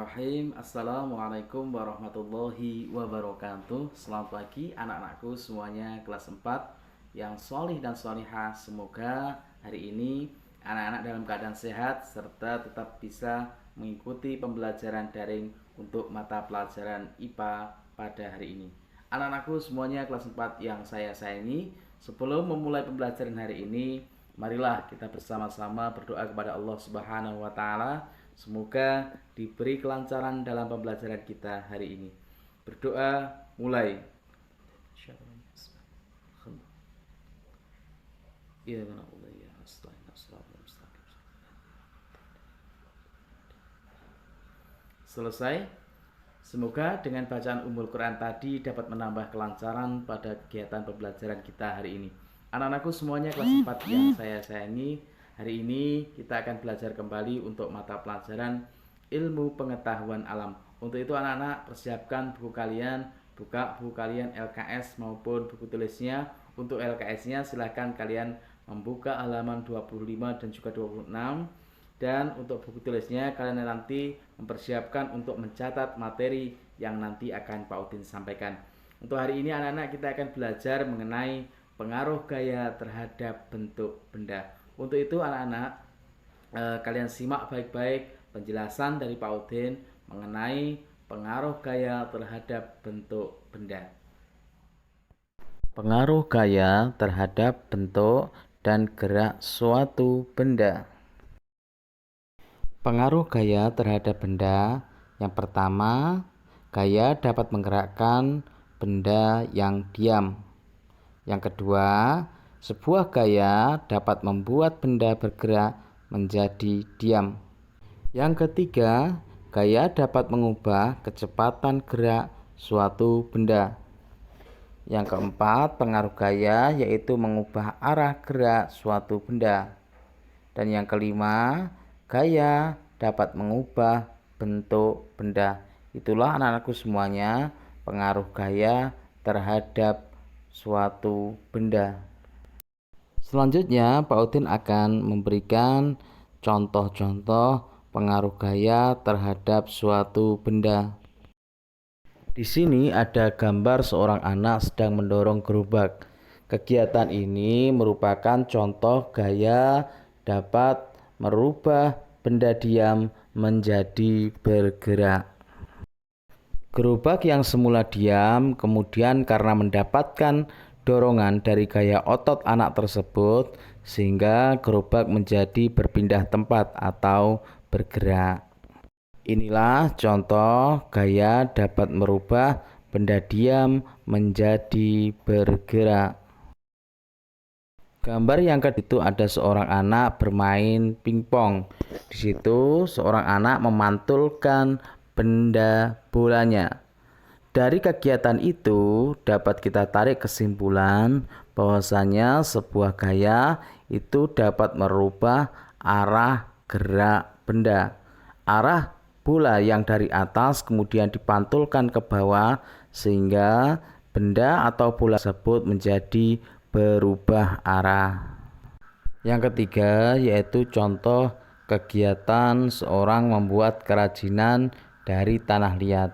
Bismillahirrahmanirrahim. Assalamualaikum warahmatullahi wabarakatuh. Selamat pagi anak-anakku semuanya kelas 4 yang solih dan solihah. Semoga hari ini anak-anak dalam keadaan sehat serta tetap bisa mengikuti pembelajaran daring untuk mata pelajaran IPA pada hari ini. Anak-anakku semuanya kelas 4 yang saya sayangi, sebelum memulai pembelajaran hari ini, marilah kita bersama-sama berdoa kepada Allah Subhanahu wa taala. Semoga diberi kelancaran dalam pembelajaran kita hari ini. Berdoa mulai. Selesai. Semoga dengan bacaan Ummul Quran tadi dapat menambah kelancaran pada kegiatan pembelajaran kita hari ini. Anak-anakku semuanya kelas 4 yang saya sayangi, hari ini kita akan belajar kembali untuk mata pelajaran ilmu pengetahuan alam. Untuk itu anak-anak persiapkan buku kalian, buka buku kalian LKS maupun buku tulisnya. Untuk LKS-nya silahkan kalian membuka halaman 25 dan juga 26. Dan untuk buku tulisnya kalian nanti mempersiapkan untuk mencatat materi yang nanti akan Pak Udin sampaikan. Untuk hari ini anak-anak kita akan belajar mengenai pengaruh gaya terhadap bentuk benda. Untuk itu anak-anak kalian simak baik-baik penjelasan dari Pak Udin mengenai pengaruh gaya terhadap bentuk benda. Pengaruh gaya terhadap bentuk dan gerak suatu benda. Pengaruh gaya terhadap benda. Yang pertama, gaya dapat menggerakkan benda yang diam. Yang kedua, sebuah gaya dapat membuat benda bergerak menjadi diam. Yang ketiga, gaya dapat mengubah kecepatan gerak suatu benda. Yang keempat, pengaruh gaya yaitu mengubah arah gerak suatu benda. Dan yang kelima, gaya dapat mengubah bentuk benda. Itulah anak-anakku semuanya pengaruh gaya terhadap suatu benda. Selanjutnya Pak Udin akan memberikan contoh-contoh pengaruh gaya terhadap suatu benda. Di sini ada gambar seorang anak sedang mendorong gerobak. Kegiatan ini merupakan contoh gaya dapat merubah benda diam menjadi bergerak. Gerobak yang semula diam kemudian karena mendapatkan dorongan dari gaya otot anak tersebut sehingga gerobak menjadi berpindah tempat atau bergerak. Inilah contoh gaya dapat merubah benda diam menjadi bergerak. Gambar yang kedua itu ada seorang anak bermain pingpong. Di situ seorang anak memantulkan benda bolanya. Dari kegiatan itu dapat kita tarik kesimpulan bahwasanya sebuah gaya itu dapat merubah arah gerak benda. Arah bola yang dari atas kemudian dipantulkan ke bawah sehingga benda atau bola tersebut menjadi berubah arah. Yang ketiga yaitu contoh kegiatan seorang membuat kerajinan dari tanah liat.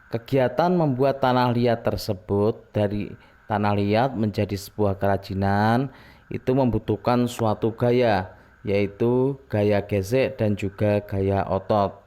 Kegiatan membuat tanah liat tersebut dari tanah liat menjadi sebuah kerajinan itu membutuhkan suatu gaya, yaitu gaya gesek dan juga gaya otot.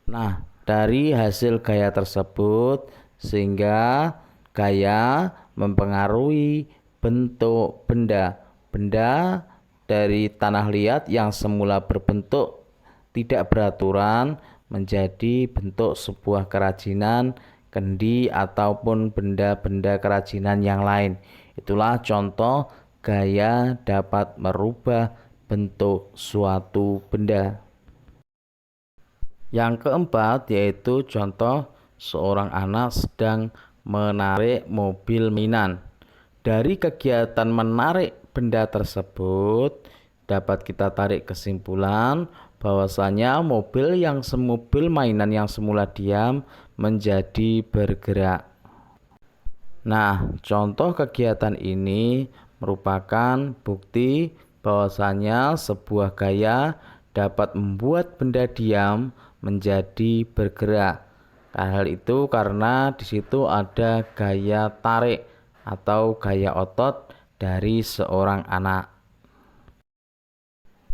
Nah, dari hasil gaya tersebut sehingga gaya mempengaruhi bentuk benda. Benda dari tanah liat yang semula berbentuk tidak beraturan menjadi bentuk sebuah kerajinan, kendi ataupun benda-benda kerajinan yang lain. Itulah contoh gaya dapat merubah bentuk suatu benda. Yang keempat yaitu contoh seorang anak sedang menarik mobil mainan. Dari kegiatan menarik benda tersebut dapat kita tarik kesimpulan bahwasanya mobil mainan yang semula diam menjadi bergerak. Nah, contoh kegiatan ini merupakan bukti bahwasanya sebuah gaya dapat membuat benda diam menjadi bergerak. Hal itu karena di situ ada gaya tarik atau gaya otot dari seorang anak.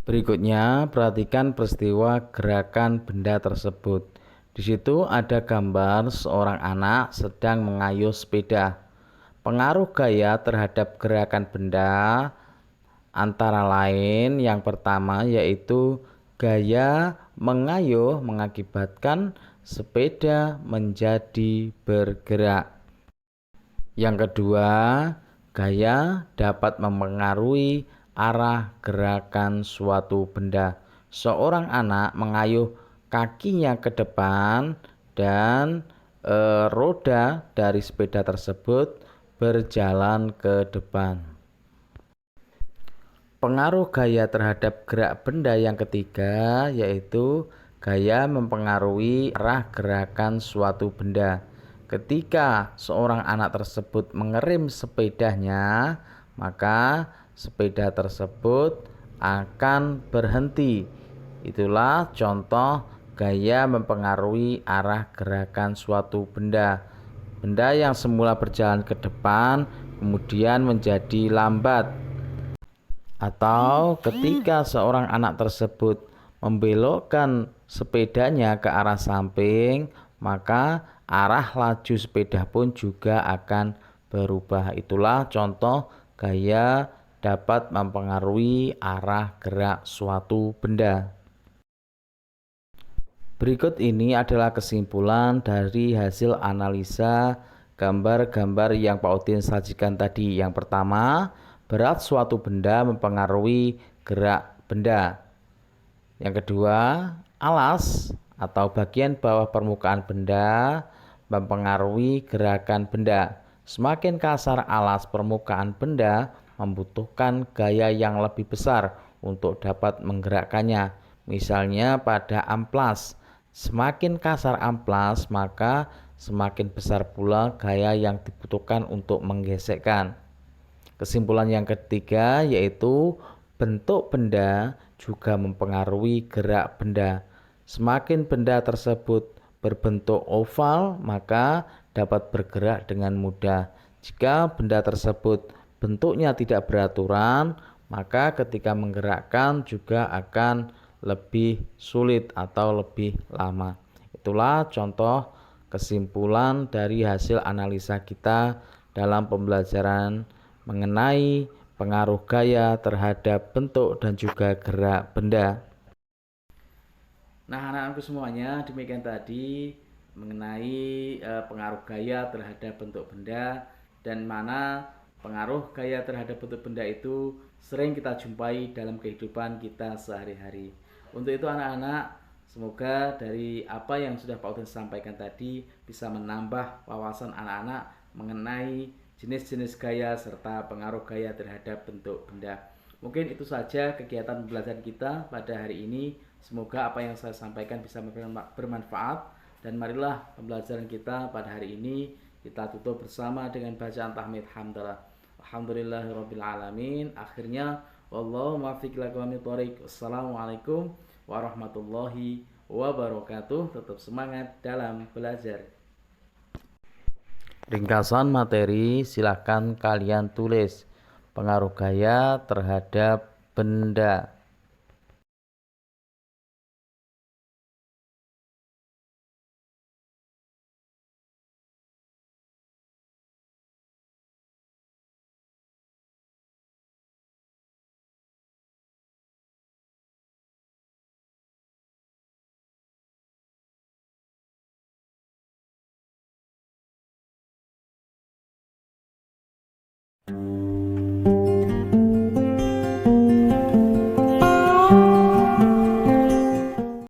Berikutnya, perhatikan peristiwa gerakan benda tersebut. Di situ ada gambar seorang anak sedang mengayuh sepeda. Pengaruh gaya terhadap gerakan benda antara lain yang pertama yaitu gaya mengayuh mengakibatkan sepeda menjadi bergerak. Yang kedua, gaya dapat mempengaruhi arah gerakan suatu benda. Seorang anak mengayuh kakinya ke depan dan roda dari sepeda tersebut berjalan ke depan. Pengaruh gaya terhadap gerak benda yang ketiga yaitu gaya mempengaruhi arah gerakan suatu benda. Ketika seorang anak tersebut mengerem sepedanya, maka sepeda tersebut akan berhenti. Itulah contoh gaya mempengaruhi arah gerakan suatu benda. Benda yang semula berjalan ke depan kemudian menjadi lambat. Atau ketika seorang anak tersebut membelokkan sepedanya ke arah samping, maka arah laju sepeda pun juga akan berubah. Itulah contoh gaya dapat mempengaruhi arah gerak suatu benda. Berikut ini adalah kesimpulan dari hasil analisa gambar-gambar yang Pak Udin sajikan tadi. Yang pertama, berat suatu benda mempengaruhi gerak benda. Yang kedua, alas atau bagian bawah permukaan benda mempengaruhi gerakan benda. Semakin kasar alas permukaan benda, membutuhkan gaya yang lebih besar untuk dapat menggerakkannya. Misalnya pada amplas, semakin kasar amplas, maka semakin besar pula gaya yang dibutuhkan untuk menggesekkan. Kesimpulan yang ketiga yaitu bentuk benda juga mempengaruhi gerak benda. Semakin benda tersebut berbentuk oval, maka dapat bergerak dengan mudah. Jika benda tersebut bentuknya tidak beraturan, maka ketika menggerakkan juga akan lebih sulit atau lebih lama. Itulah contoh kesimpulan dari hasil analisa kita dalam pembelajaran mengenai pengaruh gaya terhadap bentuk dan juga gerak benda. Nah, anak-anakku semuanya, demikian tadi mengenai pengaruh gaya terhadap bentuk benda dan mana pengaruh gaya terhadap bentuk benda itu sering kita jumpai dalam kehidupan kita sehari-hari. Untuk itu anak-anak, semoga dari apa yang sudah Pak Udin sampaikan tadi bisa menambah wawasan anak-anak mengenai jenis-jenis gaya serta pengaruh gaya terhadap bentuk benda. Mungkin itu saja kegiatan pembelajaran kita pada hari ini. Semoga apa yang saya sampaikan bisa bermanfaat dan marilah pembelajaran kita pada hari ini kita tutup bersama dengan bacaan tahmid hamdalah. Alhamdulillahirabbil alamin. Akhirnya wallahu muwaffiq ila aqwamit thoriq. Wassalamualaikum warahmatullahi wabarakatuh. Tetap semangat dalam belajar. Ringkasan materi silahkan kalian tulis. Pengaruh gaya terhadap benda.